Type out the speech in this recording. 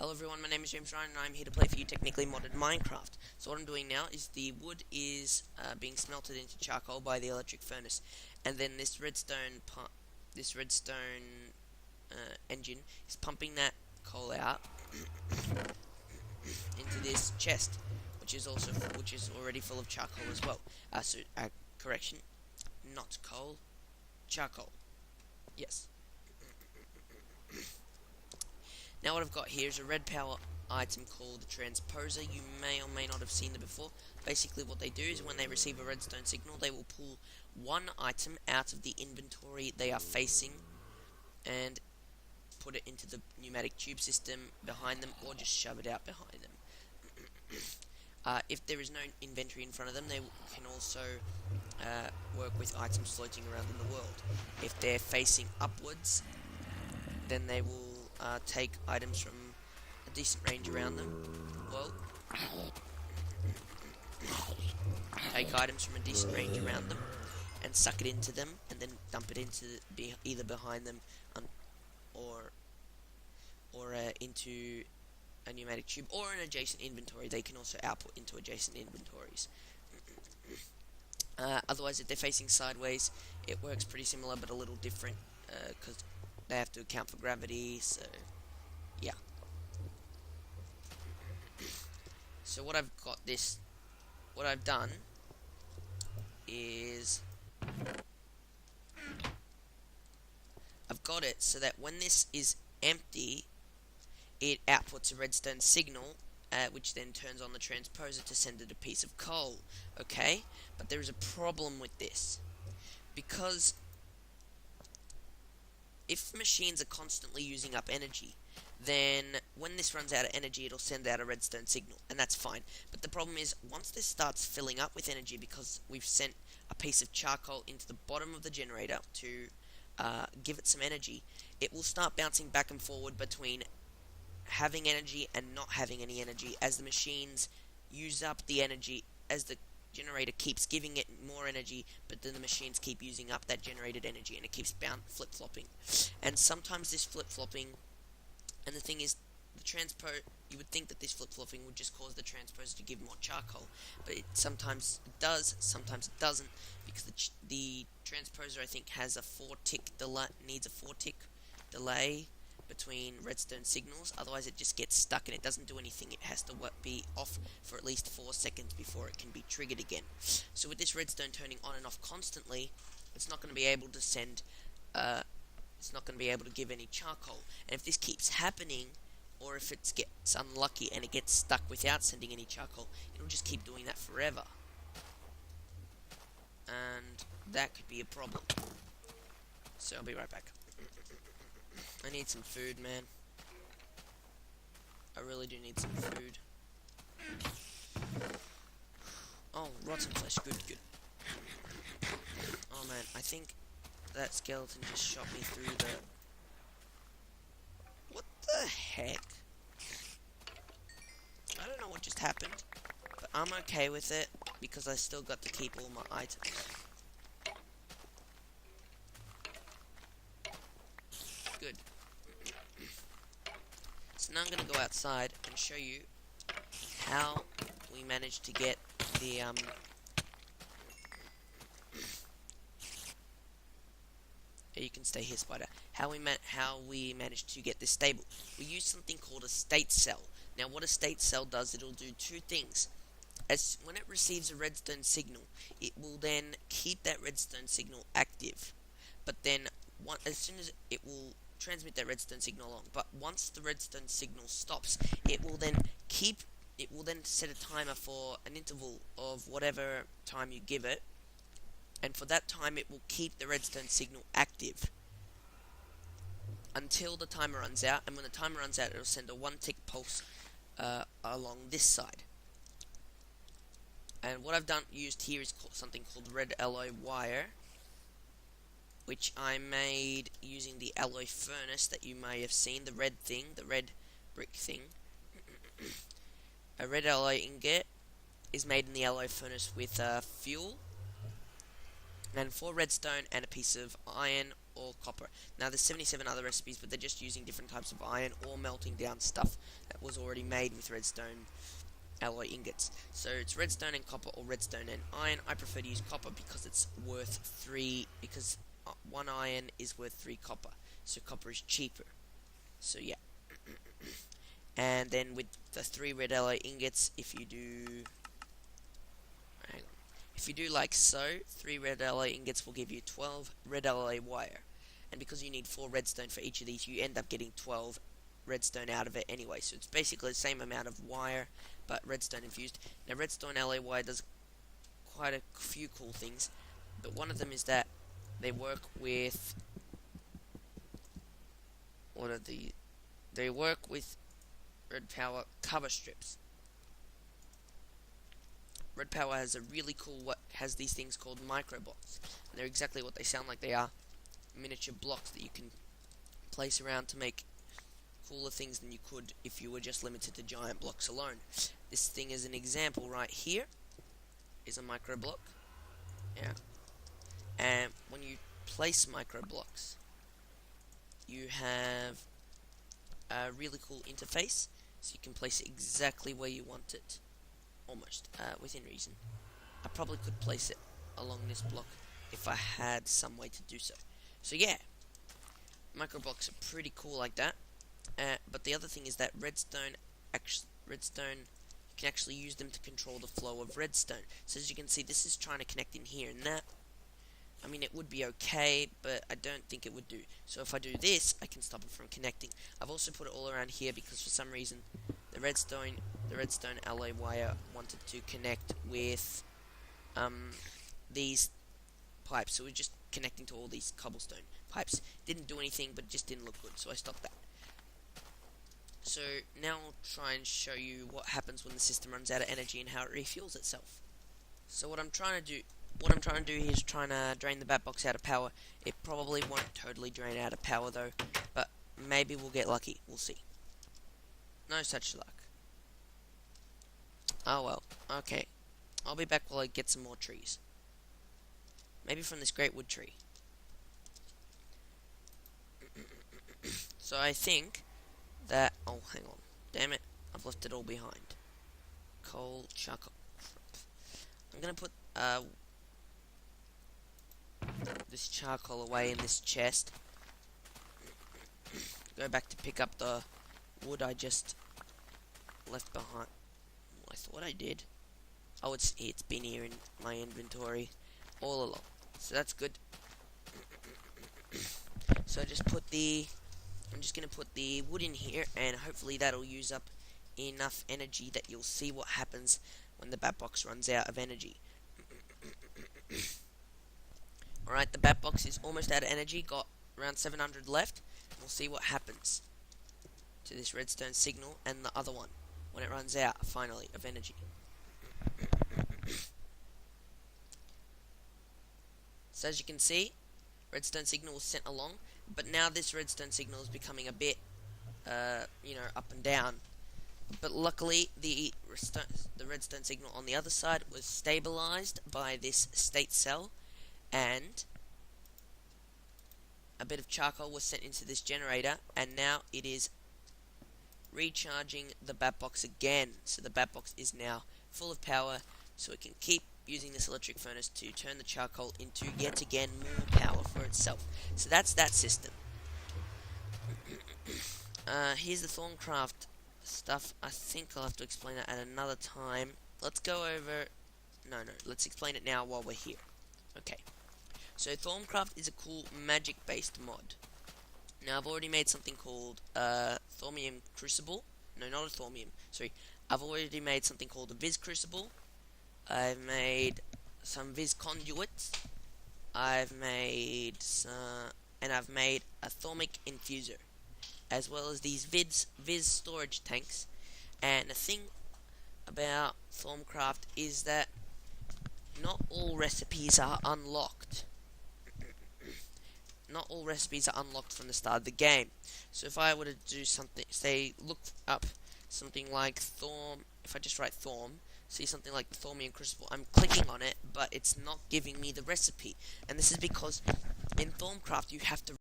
Hello everyone, my name is James Ryan and I'm here to play for you technically modded Minecraft. So what I'm doing now is the wood is being smelted into charcoal by the electric furnace, and then this redstone engine is pumping that coal out into this chest, which is already full of charcoal as well. Correction, not coal, charcoal. Yes. Now what I've got here is a red power item called the transposer. You may or may not have seen them before. Basically what they do is when they receive a redstone signal, they will pull one item out of the inventory they are facing and put it into the pneumatic tube system behind them, or just shove it out behind them. If there is no inventory in front of them, they can also work with items floating around in the world. If they're facing upwards, then they will take items from a decent range around them. Well, take items from a decent range around them and suck it into them, and then dump it into either behind them or into a pneumatic tube or an adjacent inventory. They can also output into adjacent inventories. Otherwise, if they're facing sideways, it works pretty similar but a little different because they have to account for gravity, so yeah. So what I've done is I've got it so that when this is empty, it outputs a redstone signal, which then turns on the transposer to send it a piece of coal. Okay, but there is a problem with this, because if machines are constantly using up energy, then when this runs out of energy, it'll send out a redstone signal, and that's fine. But the problem is, once this starts filling up with energy, because we've sent a piece of charcoal into the bottom of the generator to give it some energy, it will start bouncing back and forward between having energy and not having any energy as the machines use up the energy, as the generator keeps giving it more energy, but then the machines keep using up that generated energy, and it keeps flip-flopping. And sometimes this flip-flopping, and the thing is, you would think that this flip-flopping would just cause the transposer to give more charcoal, but sometimes it does, sometimes it doesn't, because the transposer, I think, has a 4-tick delay, needs a 4-tick delay between redstone signals. Otherwise it just gets stuck and it doesn't do anything. It has to be off for at least 4 seconds before it can be triggered again. So with this redstone turning on and off constantly, it's not going to be able to send it's not going to be able to give any charcoal. And if this keeps happening, or if it gets unlucky and it gets stuck without sending any charcoal, it'll just keep doing that forever, and that could be a problem. So I'll be right back. I need some food, man. I really do need some food. Oh, rotten flesh. Good, good. Oh, man. I think that skeleton just shot me through the... What the heck? I don't know what just happened, but I'm okay with it because I still got to keep all my items. Good. So now I'm going to go outside and show you how we managed to get the you can stay here, spider. How we managed to get this stable. We used something called a state cell. Now what a state cell does, it'll do two things. When it receives a redstone signal, it will then keep that redstone signal active. But then as soon as it will transmit that redstone signal along, but once the redstone signal stops, it will then set a timer for an interval of whatever time you give it, and for that time it will keep the redstone signal active until the timer runs out, and when the timer runs out, it'll send a 1-tick pulse along this side. And what I've used here is something called red alloy wire, which I made using the alloy furnace that you may have seen, the red thing, the red brick thing. A red alloy ingot is made in the alloy furnace with fuel, and 4 redstone and a piece of iron or copper. Now there's 77 other recipes, but they're just using different types of iron or melting down stuff that was already made with redstone alloy ingots. So it's redstone and copper or redstone and iron. I prefer to use copper because it's worth 3, because 1 iron is worth 3 copper. So copper is cheaper. So yeah. And then with the 3 red alloy ingots, if you do like so, 3 red alloy ingots will give you 12 red alloy wire. And because you need 4 redstone for each of these, you end up getting 12 redstone out of it anyway. So it's basically the same amount of wire, but redstone infused. Now redstone alloy wire does quite a few cool things, but one of them is that they work with they work with red power cover strips. Red Power has a really cool has these things called micro blocks. And they're exactly what they sound like. They are miniature blocks that you can place around to make cooler things than you could if you were just limited to giant blocks alone. This thing is an example right here. Is a micro block. Yeah. And when you place micro blocks, you have a really cool interface, so you can place it exactly where you want it. Almost, within reason. I probably could place it along this block if I had some way to do so. So yeah, micro blocks are pretty cool like that. But the other thing is that redstone, you can actually use them to control the flow of redstone. So as you can see, this is trying to connect in here and that. I mean, it would be okay, but I don't think it would do. So if I do this, I can stop it from connecting. I've also put it all around here because for some reason the redstone alloy wire wanted to connect with these pipes. So we're just connecting to all these cobblestone pipes. Didn't do anything, but it just didn't look good, so I stopped that. So now I'll try and show you what happens when the system runs out of energy and how it refuels itself. So what I'm trying to do here is trying to drain the bat box out of power. It probably won't totally drain out of power though, but maybe we'll get lucky. We'll see. No such luck. Oh well, okay. I'll be back while I get some more trees. Maybe from this great wood tree. So I think that... Oh, hang on. Damn it. I've left it all behind. Coal, charcoal. I'm gonna put this charcoal away in this chest. Go back to pick up the wood I just left behind. I thought I did. Oh, it's been here in my inventory all along. So that's good. So I'm just gonna put the wood in here, and hopefully that'll use up enough energy that you'll see what happens when the bat box runs out of energy. Alright, the bat box is almost out of energy, got around 700 left. We'll see what happens to this redstone signal and the other one when it runs out, finally, of energy. So as you can see, redstone signal was sent along, but now this redstone signal is becoming a bit, up and down. But luckily, the redstone signal on the other side was stabilized by this state cell, and a bit of charcoal was sent into this generator, and now it is recharging the bat box again. So the bat box is now full of power, so it can keep using this electric furnace to turn the charcoal into yet again more power for itself. So that's that system. Here's the Thorncraft stuff. I think I'll have to explain that at another time. Let's go over... No, let's explain it now while we're here. Okay. So Thorncraft is a cool magic-based mod. Now I've already made something called Thormium Crucible. No, not a Thormium. Sorry. I've already made something called a Viz Crucible. I've made some Viz Conduits. I've made and I've made a Thormic Infuser, as well as these Viz storage tanks. And the thing about Thorncraft is that not all recipes are unlocked. Not all recipes are unlocked from the start of the game. So if I were to do something, say, look up something like Thorm, if I just write Thorm, see something like the Thormium Crucible. I'm clicking on it, but it's not giving me the recipe. And this is because in Thormcraft you have to